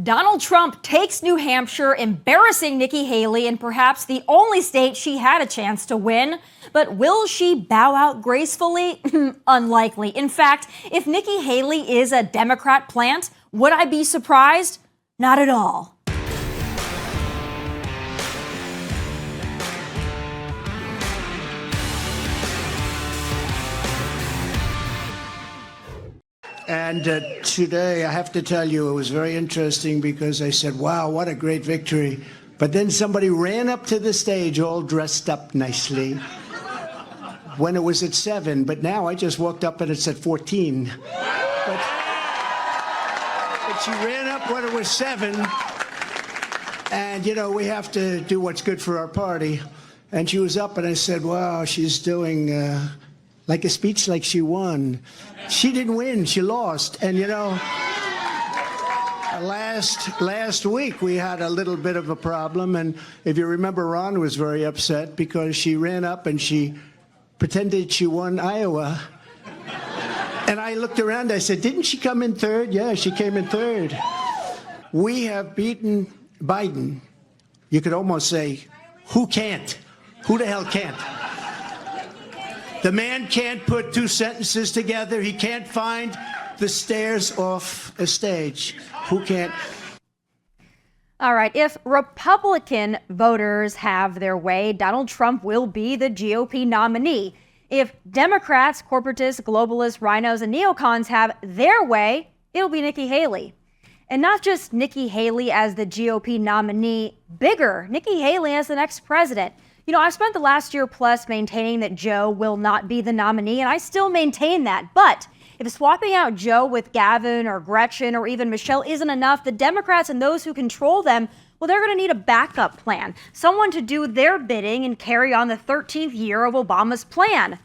Donald Trump takes New Hampshire, embarrassing Nikki Haley in perhaps the only state she had a chance to win. But will she bow out gracefully? Unlikely. In fact, if Nikki Haley is a Democrat plant, would I be surprised? Not at all. And today, I have to tell you, it was very interesting because I said, wow, what a great victory. But then somebody ran up to the stage all dressed up nicely when it was at 7. But now I just walked up and it's at 14. But she ran up when it was 7. And, you know, we have to do what's good for our party. And she was up and I said, wow, she's doing like a speech like she won. She didn't win, she lost. And you know, last week we had a little bit of a problem. And if you remember, Ron was very upset because she ran up and she pretended she won Iowa. And I looked around, I said, didn't she come in third? Yeah, she came in third. We have beaten Biden. You could almost say, who can't? Who the hell can't? The man can't put two sentences together. He can't find the stairs off a stage. Who can't? All right. If Republican voters have their way, Donald Trump will be the GOP nominee. If Democrats, corporatists, globalists, rhinos, and neocons have their way, it'll be Nikki Haley. And not just Nikki Haley as the GOP nominee, bigger, Nikki Haley as the next president. You know, I've spent the last year plus maintaining that Joe will not be the nominee, and I still maintain that. But if swapping out Joe with Gavin or Gretchen or even Michelle isn't enough, the Democrats and those who control them, well, they're going to need a backup plan, someone to do their bidding and carry on the 13th year of Obama's plan.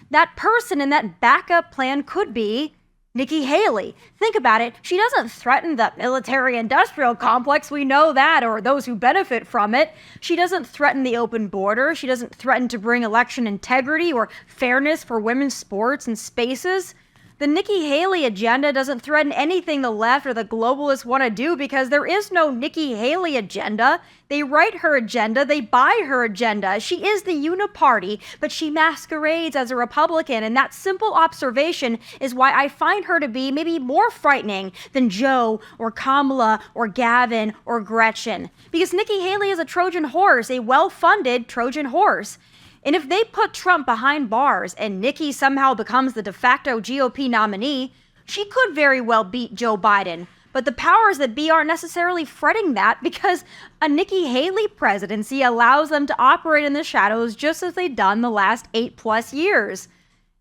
That person in that backup plan could be Nikki Haley. Think about it. She doesn't threaten the military-industrial complex. We know that, or those who benefit from it. She doesn't threaten the open border. She doesn't threaten to bring election integrity or fairness for women's sports and spaces. The Nikki Haley agenda doesn't threaten anything the left or the globalists want to do because there is no Nikki Haley agenda. They write her agenda. They buy her agenda. She is the uniparty, but she masquerades as a Republican. And that simple observation is why I find her to be maybe more frightening than Joe or Kamala or Gavin or Gretchen. Because Nikki Haley is a Trojan horse, a well-funded Trojan horse. And if they put Trump behind bars and Nikki somehow becomes the de facto GOP nominee, she could very well beat Joe Biden. But the powers that be aren't necessarily fretting that because a Nikki Haley presidency allows them to operate in the shadows just as they've done the last 8+ years.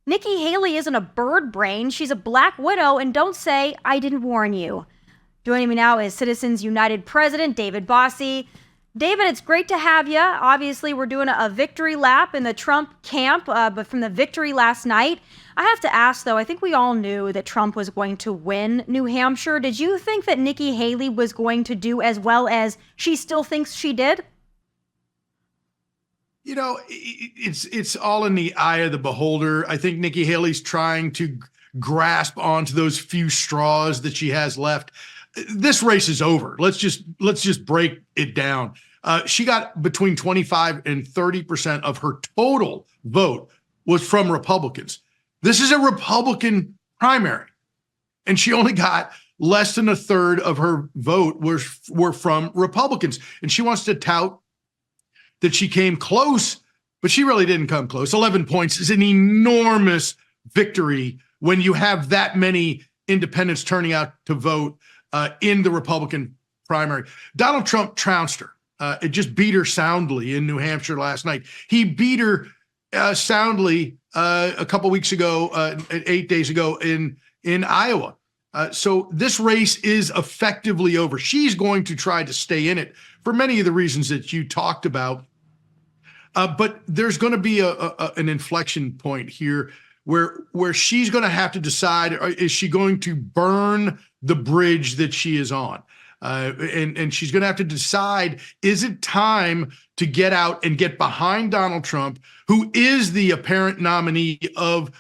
Nikki Haley isn't a bird brain. She's a black widow, and don't say, I didn't warn you. Joining me now is Citizens United President David Bossie. David, it's great to have you. Obviously, we're doing a victory lap in the Trump camp, but from the victory last night, I have to ask, though, I think we all knew that Trump was going to win New Hampshire. Did you think that Nikki Haley was going to do as well as she still thinks she did? You know, it's all in the eye of the beholder. I think Nikki Haley's trying to grasp onto those few straws that she has left. This race is over. Let's just break it down. She got between 25 and 30% of her total vote was from Republicans. This is a Republican primary, and she only got less than a third of her vote were from Republicans. And she wants to tout that she came close, but she really didn't come close. 11 points is an enormous victory when you have that many independents turning out to vote in the Republican primary. Donald Trump trounced her. It just beat her soundly in New Hampshire last night. He beat her soundly a couple weeks ago, 8 days ago in Iowa. So this race is effectively over. She's going to try to stay in it for many of the reasons that you talked about. But there's going to be an inflection point here where she's going to have to decide, is she going to burn the bridge that she is on? And she's going to have to decide, is it time to get out and get behind Donald Trump, who is the apparent nominee of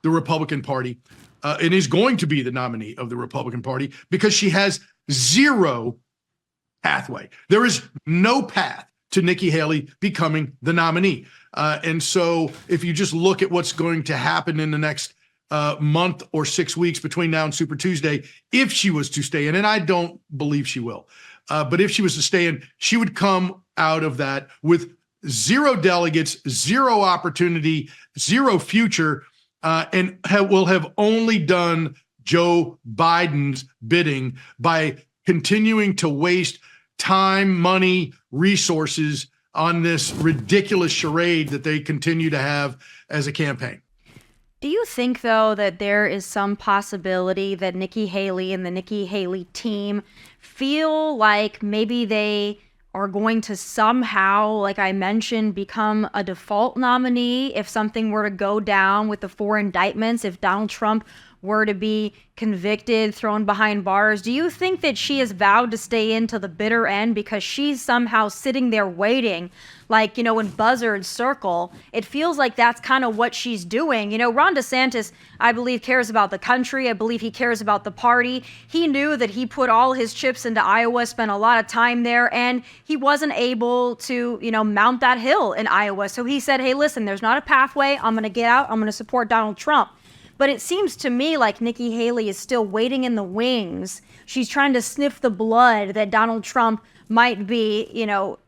the Republican Party, and is going to be the nominee of the Republican Party, because she has zero pathway. There is no path to Nikki Haley becoming the nominee. And so if you just look at what's going to happen in the next month or 6 weeks between now and Super Tuesday, if she was to stay in, and I don't believe she will, but if she was to stay in, she would come out of that with 0 delegates, 0 opportunity, 0 future, and will have only done Joe Biden's bidding by continuing to waste time, money, resources on this ridiculous charade that they continue to have as a campaign. Do you think, though, that there is some possibility that Nikki Haley and the Nikki Haley team feel like maybe they are going to somehow, like I mentioned, become a default nominee if something were to go down with the 4 indictments, if Donald Trump were to be convicted, thrown behind bars? Do you think that she has vowed to stay in to the bitter end because she's somehow sitting there waiting, like, in Buzzard's circle? It feels like that's kind of what she's doing. Ron DeSantis, I believe, cares about the country. I believe he cares about the party. He knew that he put all his chips into Iowa, spent a lot of time there, and he wasn't able to, mount that hill in Iowa. So he said, hey, listen, there's not a pathway. I'm going to get out. I'm going to support Donald Trump. But it seems to me like Nikki Haley is still waiting in the wings. She's trying to sniff the blood that Donald Trump might be,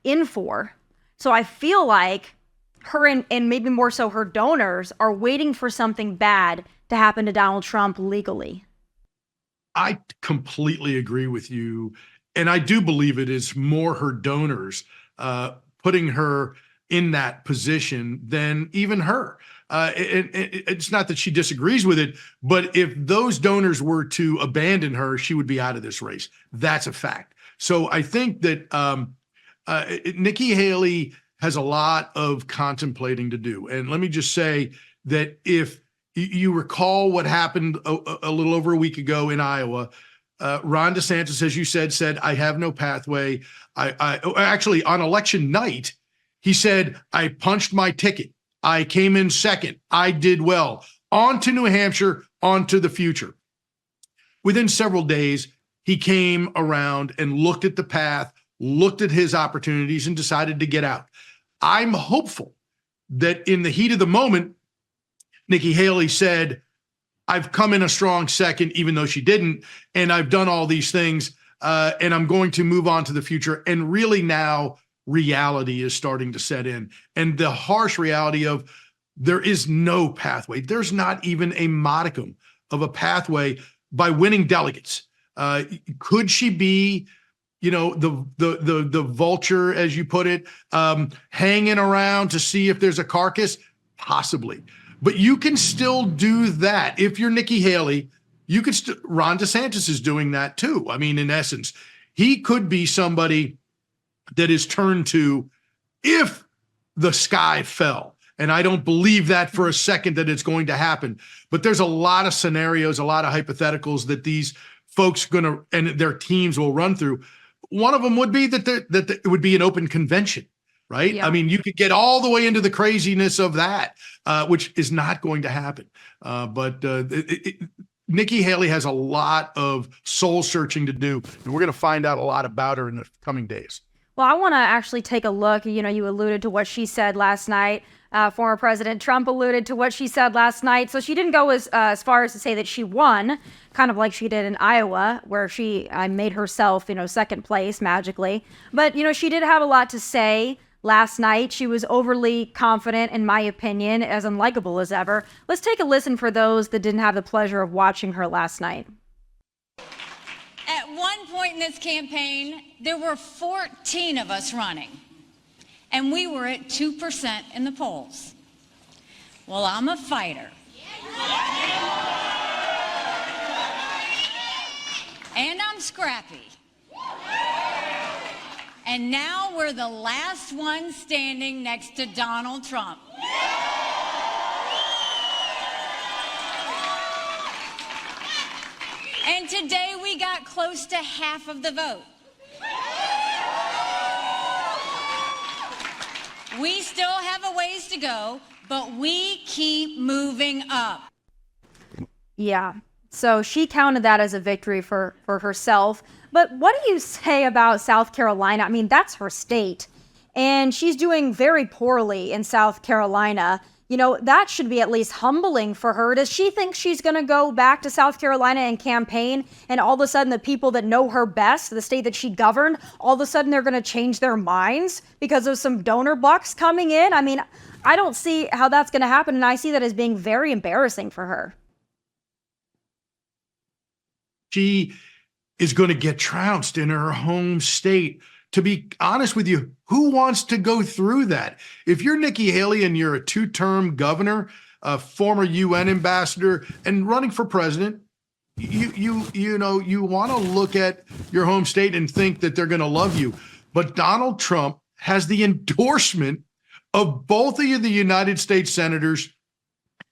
in for. So I feel like her and maybe more so her donors are waiting for something bad to happen to Donald Trump legally. I completely agree with you. And I do believe it is more her donors putting her in that position than even her. It's not that she disagrees with it, but if those donors were to abandon her, she would be out of this race. That's a fact. So I think that Nikki Haley has a lot of contemplating to do. And let me just say that if you recall what happened a little over a week ago in Iowa, Ron DeSantis, as you said, I have no pathway. I actually, on election night, he said, I punched my ticket. I came in second. I did well. On to New Hampshire, on to the future. Within several days, he came around and looked at the path, looked at his opportunities, and decided to get out. I'm hopeful that in the heat of the moment, Nikki Haley said, I've come in a strong second, even though she didn't, and I've done all these things, and I'm going to move on to the future. And really now, reality is starting to set in, and the harsh reality of there is no pathway. There's not even a modicum of a pathway by winning delegates. Could she be, the vulture, as you put it, hanging around to see if there's a carcass? Possibly, but you can still do that. If you're Nikki Haley, you could. Ron DeSantis is doing that too. I mean, in essence, he could be somebody that is turned to if the sky fell. And I don't believe that for a second that it's going to happen. But there's a lot of scenarios, a lot of hypotheticals that these folks and their teams will run through. One of them would be that it would be an open convention, right? Yeah. I mean, you could get all the way into the craziness of that, which is not going to happen. But Nikki Haley has a lot of soul searching to do, and we're going to find out a lot about her in the coming days. Well, I want to actually take a look. You alluded to what she said last night. Former President Trump alluded to what she said last night. So she didn't go as far as to say that she won, kind of like she did in Iowa, where she made herself, second place magically. But, she did have a lot to say last night. She was overly confident, in my opinion, as unlikable as ever. Let's take a listen for those that didn't have the pleasure of watching her last night. At one point in this campaign, there were 14 of us running, and we were at 2% in the polls. Well, I'm a fighter. And I'm scrappy. And now we're the last one standing next to Donald Trump. And today we got close to half of the vote. We still have a ways to go, but we keep moving up. Yeah. So she counted that as a victory for herself. But what do you say about South Carolina? I mean, that's her state, and she's doing very poorly in South Carolina. That should be at least humbling for her. Does she think she's going to go back to South Carolina and campaign, and all of a sudden the people that know her best, the state that she governed, all of a sudden they're going to change their minds because of some donor bucks coming in? I mean, I don't see how that's going to happen, and I see that as being very embarrassing for her. She is going to get trounced in her home state. To be honest with you, who wants to go through that? If you're Nikki Haley and you're a two-term governor, a former UN ambassador, and running for president, you want to look at your home state and think that they're going to love you. But Donald Trump has the endorsement of both of the United States senators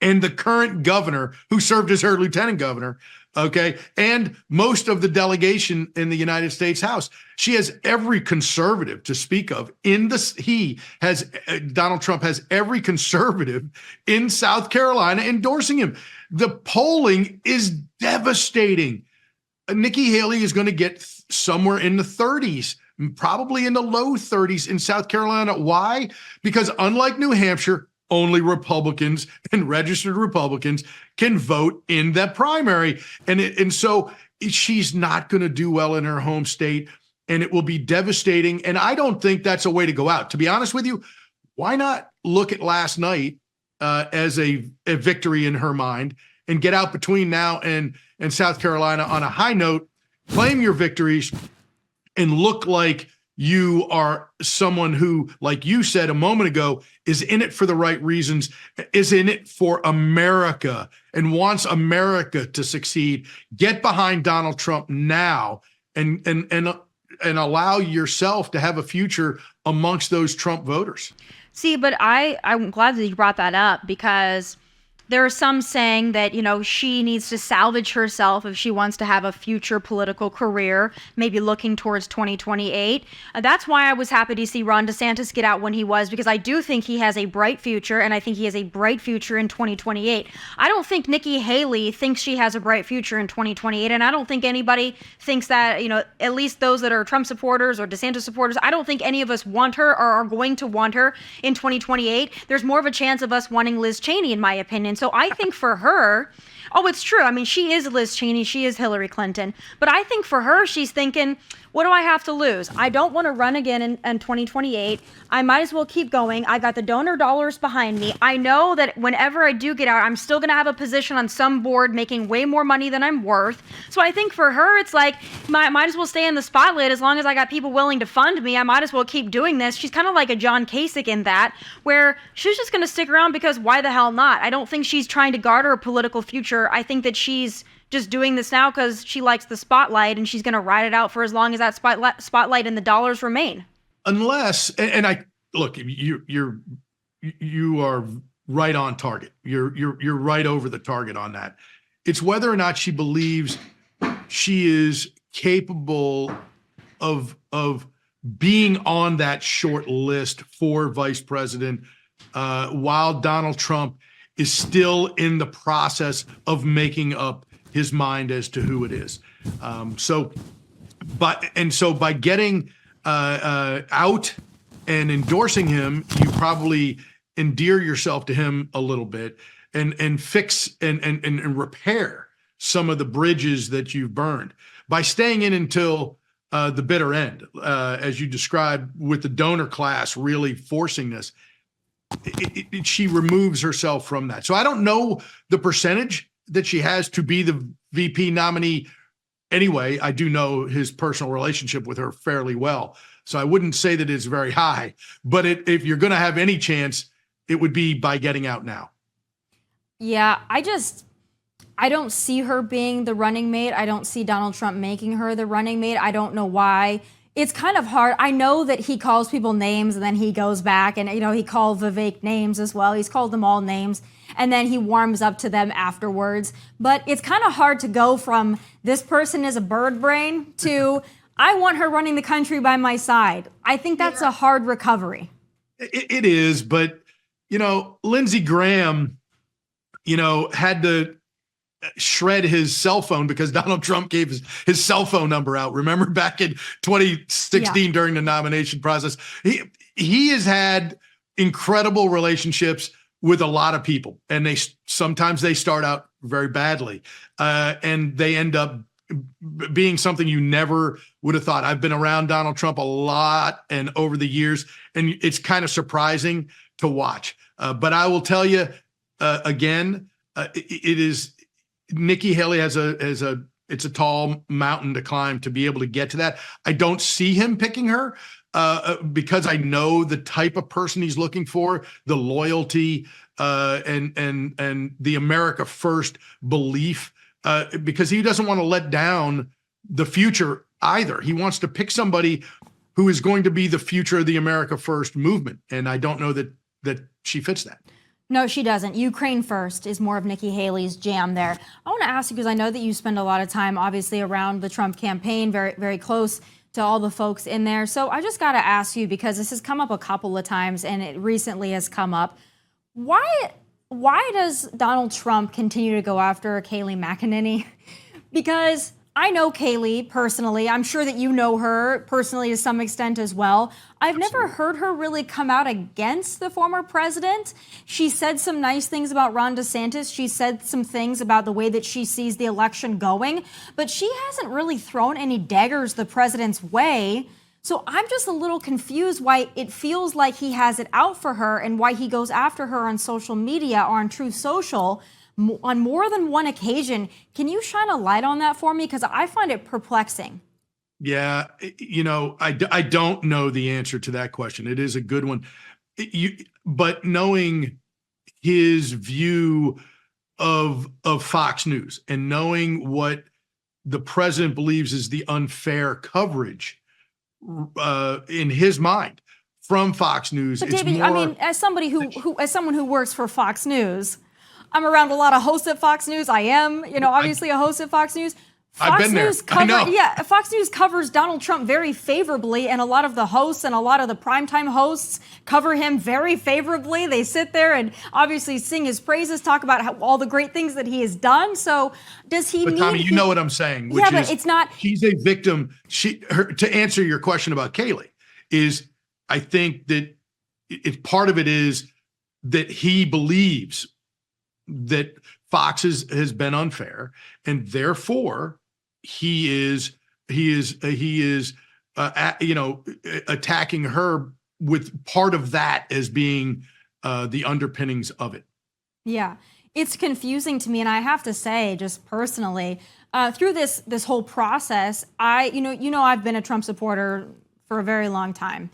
and the current governor who served as her lieutenant governor, okay, and most of the delegation in the United States House. She has every conservative to speak of in this. Donald Trump has every conservative in South Carolina endorsing him. The polling is devastating. Nikki Haley is going to get somewhere in the 30s, probably in the low 30s in South Carolina. Why? Because unlike New Hampshire, only Republicans and registered Republicans can vote in that primary. And so she's not going to do well in her home state, and it will be devastating. And I don't think that's a way to go out. To be honest with you, why not look at last night as a victory in her mind and get out between now and South Carolina on a high note, claim your victories, and look like you are someone who, like you said a moment ago, is in it for the right reasons, is in it for America, and wants America to succeed. Get behind Donald Trump now and allow yourself to have a future amongst those Trump voters. See, but I'm glad that you brought that up, because there are some saying that, she needs to salvage herself if she wants to have a future political career, maybe looking towards 2028. That's why I was happy to see Ron DeSantis get out when he was, because I do think he has a bright future, and I think he has a bright future in 2028. I don't think Nikki Haley thinks she has a bright future in 2028, and I don't think anybody thinks that, at least those that are Trump supporters or DeSantis supporters, I don't think any of us want her or are going to want her in 2028. There's more of a chance of us wanting Liz Cheney, in my opinion. So I think for her, it's true. I mean, she is Liz Cheney. She is Hillary Clinton. But I think for her, she's thinking, what do I have to lose? I don't want to run again in 2028. I might as well keep going. I got the donor dollars behind me. I know that whenever I do get out, I'm still going to have a position on some board making way more money than I'm worth. So I think for her, it's like, might as well stay in the spotlight. As long as I got people willing to fund me, I might as well keep doing this. She's kind of like a John Kasich in that, where she's just going to stick around because why the hell not? I don't think she's trying to garner a political future. I think that she's just doing this now because she likes the spotlight, and she's going to ride it out for as long as that spotlight and the dollars remain. Unless, and I look, you are right on target. You're right over the target on that. It's whether or not she believes she is capable of being on that short list for vice president while Donald Trump is still in the process of making up his mind as to who it is. So by getting out and endorsing him, you probably endear yourself to him a little bit and fix and repair some of the bridges that you've burned by staying in until the bitter end, as you described, with the donor class really forcing this. She removes herself from that. So I don't know the percentage that she has to be the VP nominee. Anyway, I do know his personal relationship with her fairly well. So I wouldn't say that it's very high, but if you're going to have any chance, it would be by getting out now. Yeah, I don't see her being the running mate. I don't see Donald Trump making her the running mate. I don't know why. It's kind of hard. I know that he calls people names and then he goes back and, he called Vivek names as well. He's called them all names and then he warms up to them afterwards. But it's kind of hard to go from this person is a bird brain to I want her running the country by my side. I think that's a hard recovery. It is, but, Lindsey Graham, had to shred his cell phone because Donald Trump gave his cell phone number out. Remember back in 2016 during the nomination process? He has had incredible relationships with a lot of people, and sometimes they start out very badly, and they end up being something you never would have thought. I've been around Donald Trump a lot and over the years, and it's kind of surprising to watch. But I will tell you again, it is Nikki Haley it's a tall mountain to climb to be able to get to that. I don't see him picking her because I know the type of person he's looking for, the loyalty and the America First belief, because he doesn't want to let down the future either. He wants to pick somebody who is going to be the future of the America First movement, and I don't know that she fits that. No, she doesn't. Ukraine first is more of Nikki Haley's jam there. I want to ask you, because I know that you spend a lot of time, obviously, around the Trump campaign, very, very close to all the folks in there. So I just got to ask you, because this has come up a couple of times, and it recently has come up. Why does Donald Trump continue to go after Kayleigh McEnany? Because I know Kayleigh personally. I'm sure that you know her personally to some extent as well. I've never heard her really come out against the former president. She said some nice things about Ron DeSantis. She said some things about the way that she sees the election going, but she hasn't really thrown any daggers the president's way. So I'm just a little confused why it feels like he has it out for her and why he goes after her on social media or on Truth Social on more than one occasion. Can you shine a light on that for me? Because I find it perplexing. Yeah, I don't know the answer to that question. It is a good one. But knowing his view of Fox News and knowing what the president believes is the unfair coverage in his mind from Fox News. But David, I mean, as somebody as someone who works for Fox News, I'm around a lot of hosts at Fox News. I am, obviously a host at Fox News. I've been there. I know. Yeah, Fox News covers Donald Trump very favorably, and a lot of the hosts and a lot of the primetime hosts cover him very favorably. They sit there and obviously sing his praises, talk about all the great things that he has done. So does he need... Tommy, you know what I'm saying, which but it's not... She's a victim. To answer your question about Kayleigh, is I think that part of it is that he believes that Fox has been unfair, and therefore he is attacking her with part of that as being the underpinnings of it. Yeah, it's confusing to me, and I have to say, just personally, through this whole process, I've been a Trump supporter for a very long time.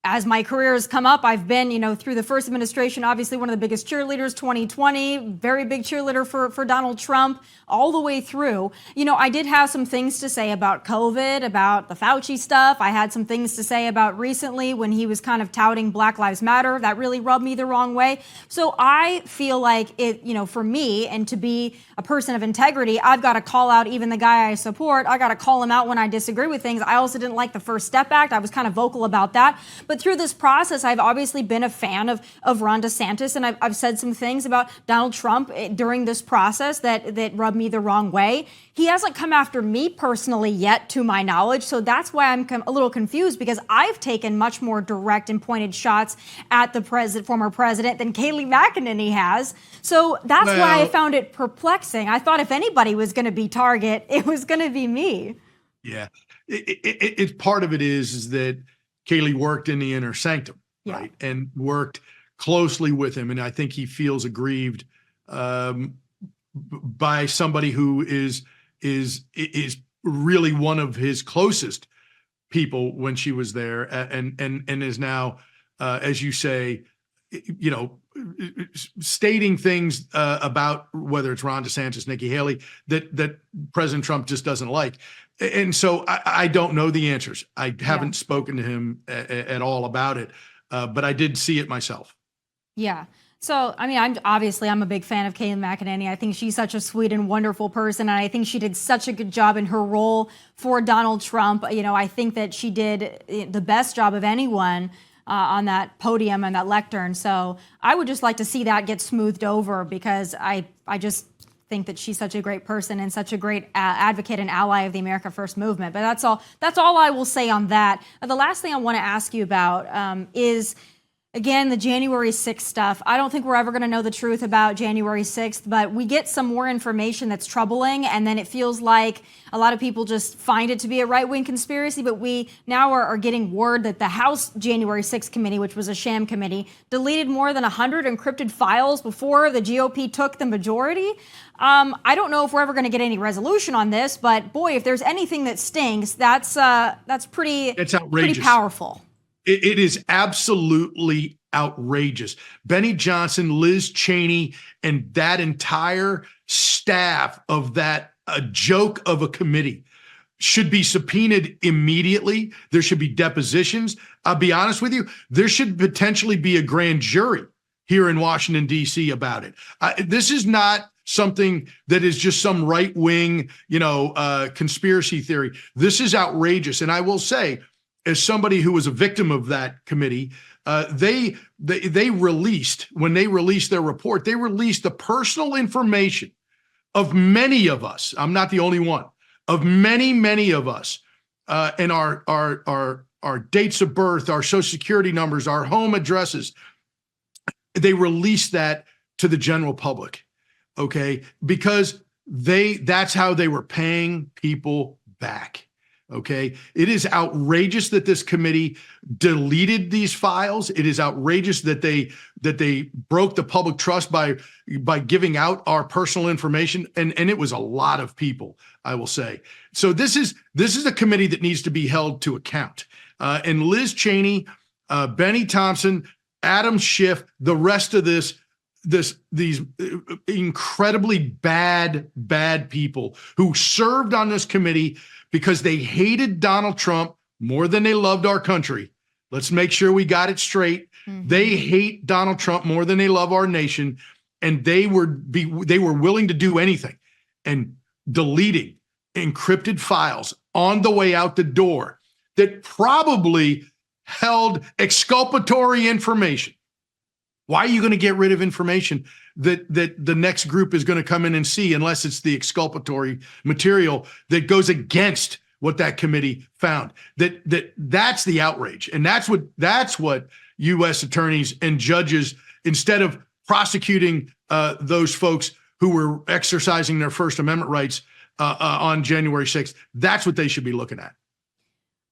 As my career has come up, I've been, through the first administration, obviously one of the biggest cheerleaders, 2020, very big cheerleader for Donald Trump, all the way through. I did have some things to say about COVID, about the Fauci stuff. I had some things to say about recently when he was kind of touting Black Lives Matter. That really rubbed me the wrong way. So I feel like it, for me, and to be a person of integrity, I've got to call out even the guy I support. I got to call him out when I disagree with things. I also didn't like the First Step Act. I was kind of vocal about that. But through this process, I've obviously been a fan of Ron DeSantis, and I've said some things about Donald Trump during this process that rubbed me the wrong way. He hasn't come after me personally yet, to my knowledge, so that's why I'm a little confused, because I've taken much more direct and pointed shots at the former president than Kayleigh McEnany has. So that's why I found it perplexing. I thought if anybody was going to be target, it was going to be me. Yeah, it's part of it is that Kayleigh worked in the inner sanctum, right, and worked closely with him, and I think he feels aggrieved by somebody who is really one of his closest people when she was there, and is now, as you say, stating things about whether it's Ron DeSantis, Nikki Haley, that President Trump just doesn't like. And so I don't know the answers. I haven't spoken to him at all about it, but I did see it myself. Yeah. So, I mean, I'm a big fan of Kayleigh McEnany. I think she's such a sweet and wonderful person, and I think she did such a good job in her role for Donald Trump. I think that she did the best job of anyone on that podium and that lectern. So I would just like to see that get smoothed over, because I just think that she's such a great person and such a great advocate and ally of the America First movement. But that's all I will say on that. The last thing I want to ask you about is, again, the January 6th stuff. I don't think we're ever going to know the truth about January 6th, but we get some more information that's troubling, and then it feels like a lot of people just find it to be a right-wing conspiracy, but we now are getting word that the House January 6th committee, which was a sham committee, deleted more than 100 encrypted files before the GOP took the majority. I don't know if we're ever going to get any resolution on this, but boy, if there's anything that stings, that's pretty, it's outrageous. Pretty powerful. It is absolutely outrageous. Benny Johnson, Liz Cheney, and that entire staff of that a joke of a committee should be subpoenaed immediately. There should be depositions. I'll be honest with you, there should potentially be a grand jury here in Washington, D.C. about it. This is not something that is just some right-wing, conspiracy theory. This is outrageous. And I will say, as somebody who was a victim of that committee, they released, when they released their report, they released the personal information of many of us. I'm not the only one. Of many of us, and our dates of birth, our social security numbers, our home addresses. They released that to the general public, okay? Because that's how they were paying people back. Okay. It is outrageous that this committee deleted these files. It is outrageous that they broke the public trust by giving out our personal information. And it was a lot of people, I will say. So this is a committee that needs to be held to account. And Liz Cheney, Benny Thompson, Adam Schiff, the rest of these incredibly bad people who served on this committee because they hated Donald Trump more than they loved our country. Let's make sure we got it straight. Mm-hmm. They hate Donald Trump more than they love our nation, and they were willing to do anything. And deleting encrypted files on the way out the door that probably held exculpatory information. Why are you going to get rid of information that the next group is going to come in and see, unless it's the exculpatory material that goes against what that committee found? That's the outrage. And that's what U.S. attorneys and judges, instead of prosecuting those folks who were exercising their First Amendment rights on January 6th, that's what they should be looking at.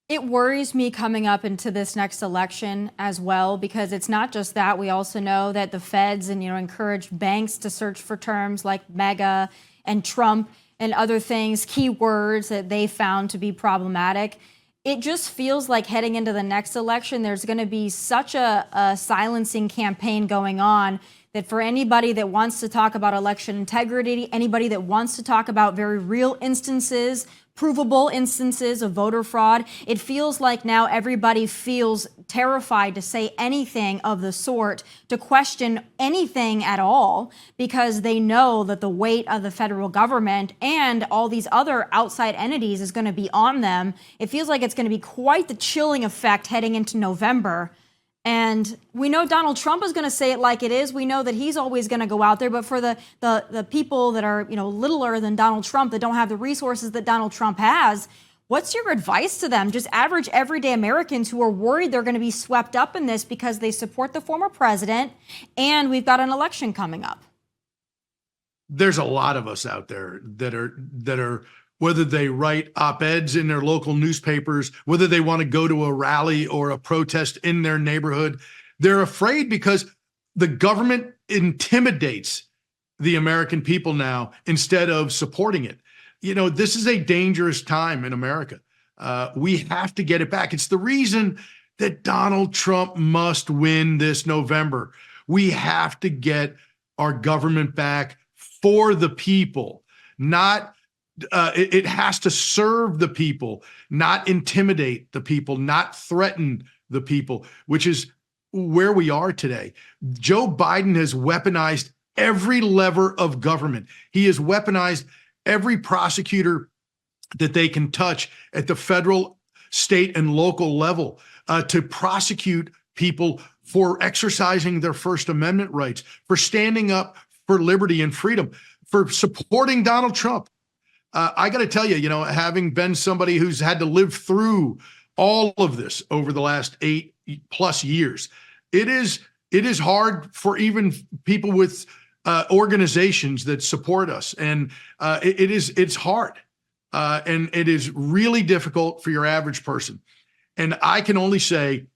It worries me coming up into this next election as well, because it's not just that. We also know that the feds encouraged banks to search for terms like mega and Trump and other things, keywords that they found to be problematic. It just feels like heading into the next election, there's going to be such a silencing campaign going on that for anybody that wants to talk about election integrity, anybody that wants to talk about very real instances, provable instances of voter fraud, it feels like now everybody feels terrified to say anything of the sort, to question anything at all, because they know that the weight of the federal government and all these other outside entities is going to be on them. It feels like it's going to be quite the chilling effect heading into November. And we know Donald Trump is going to say it like it is. We know that he's always going to go out there. But for the people that are, littler than Donald Trump, that don't have the resources that Donald Trump has, what's your advice to them? Just average, everyday Americans who are worried they're going to be swept up in this because they support the former president and we've got an election coming up. There's a lot of us out there that are whether they write op-eds in their local newspapers, whether they want to go to a rally or a protest in their neighborhood, they're afraid because the government intimidates the American people now instead of supporting it. This is a dangerous time in America. We have to get it back. It's the reason that Donald Trump must win this November. We have to get our government back for the people, not it has to serve the people, not intimidate the people, not threaten the people, which is where we are today. Joe Biden has weaponized every lever of government. He has weaponized every prosecutor that they can touch at the federal, state, and local level to prosecute people for exercising their First Amendment rights, for standing up for liberty and freedom, for supporting Donald Trump. I got to tell you, having been somebody who's had to live through all of this over the last 8+ years, it is hard for even people with organizations that support us, and it's hard, and it is really difficult for your average person. And I can only say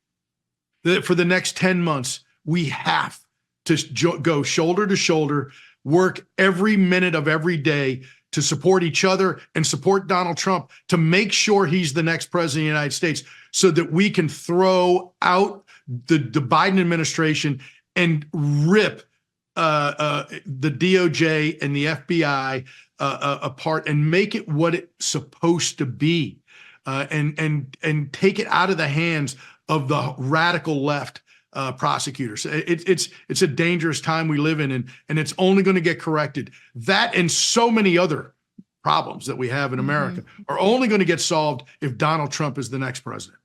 that for the next 10 months, we have to go shoulder to shoulder, work every minute of every day to support each other and support Donald Trump to make sure he's the next president of the United States, so that we can throw out the Biden administration and rip the DOJ and the FBI apart and make it what it's supposed to be, and take it out of the hands of the radical left prosecutors. It's a dangerous time we live in, and it's only going to get corrected. That and so many other problems that we have in America are only going to get solved if Donald Trump is the next president.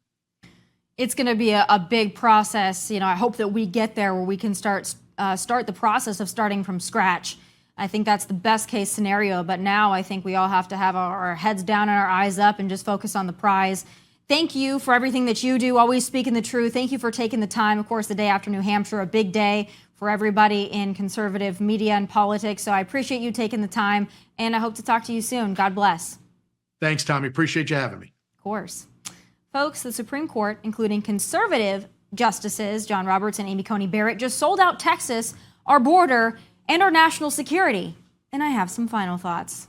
It's going to be a big process. I hope that we get there where we can start the process of starting from scratch. I think that's the best case scenario. But now I think we all have to have our heads down and our eyes up and just focus on the prize. Thank you for everything that you do, always speaking the truth. Thank you for taking the time. Of course, the day after New Hampshire, a big day for everybody in conservative media and politics. So I appreciate you taking the time, and I hope to talk to you soon. God bless. Thanks, Tommy. Appreciate you having me. Of course. Folks, the Supreme Court, including conservative justices John Roberts and Amy Coney Barrett, just sold out Texas, our border, and our national security. And I have some final thoughts.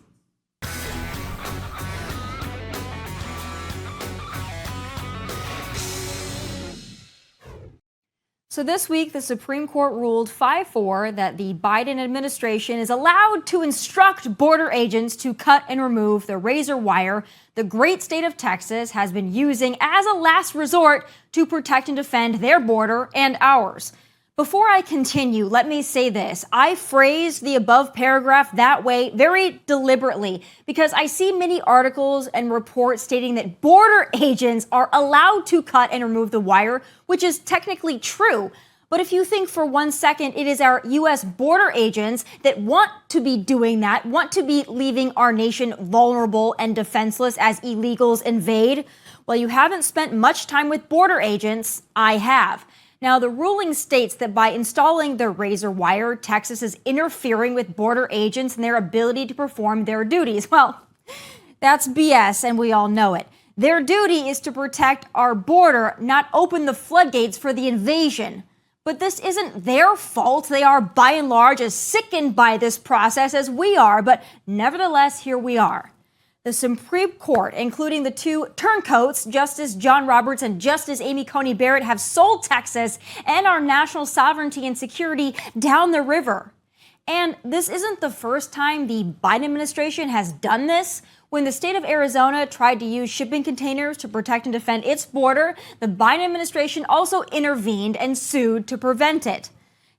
So this week, the Supreme Court ruled 5-4 that the Biden administration is allowed to instruct border agents to cut and remove the razor wire the great state of Texas has been using as a last resort to protect and defend their border and ours. Before I continue, let me say this. I phrased the above paragraph that way very deliberately because I see many articles and reports stating that border agents are allowed to cut and remove the wire, which is technically true. But if you think for 1 second it is our U.S. border agents that want to be doing that, want to be leaving our nation vulnerable and defenseless as illegals invade, well, you haven't spent much time with border agents. I have. Now, the ruling states that by installing the razor wire, Texas is interfering with border agents and their ability to perform their duties. Well, that's BS, and we all know it. Their duty is to protect our border, not open the floodgates for the invasion. But this isn't their fault. They are, by and large, as sickened by this process as we are. But nevertheless, here we are. The Supreme Court, including the two turncoats, Justice John Roberts and Justice Amy Coney Barrett, have sold Texas and our national sovereignty and security down the river. And this isn't the first time the Biden administration has done this. When the state of Arizona tried to use shipping containers to protect and defend its border, the Biden administration also intervened and sued to prevent it.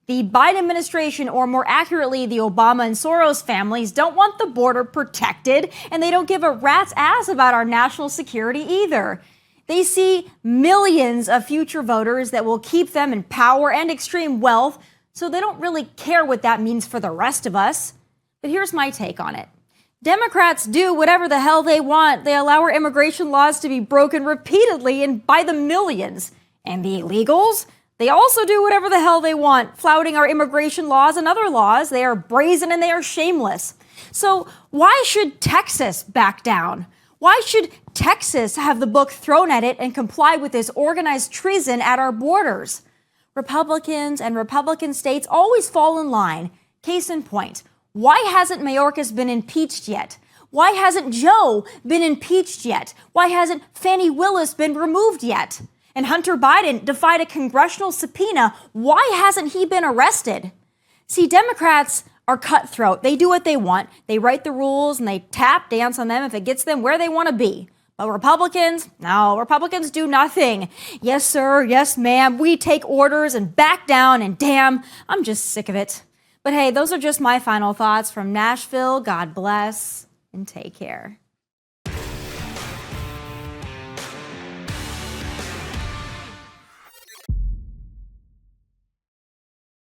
The Biden administration, or more accurately, the Obama and Soros families, don't want the border protected, and they don't give a rat's ass about our national security either. They see millions of future voters that will keep them in power and extreme wealth, so they don't really care what that means for the rest of us. But here's my take on it. Democrats do whatever the hell they want. They allow our immigration laws to be broken repeatedly and by the millions. And the illegals? They also do whatever the hell they want, flouting our immigration laws and other laws. They are brazen and they are shameless. So why should Texas back down? Why should Texas have the book thrown at it and comply with this organized treason at our borders? Republicans and Republican states always fall in line. Case in point, why hasn't Mayorkas been impeached yet? Why hasn't Joe been impeached yet? Why hasn't Fani Willis been removed yet? And Hunter Biden defied a congressional subpoena. Why hasn't he been arrested? See, Democrats are cutthroat. They do what they want. They write the rules and they tap dance on them if it gets them where they want to be. But Republicans, no, Republicans do nothing. Yes, sir. Yes, ma'am. We take orders and back down, and damn, I'm just sick of it. But hey, those are just my final thoughts from Nashville. God bless and take care.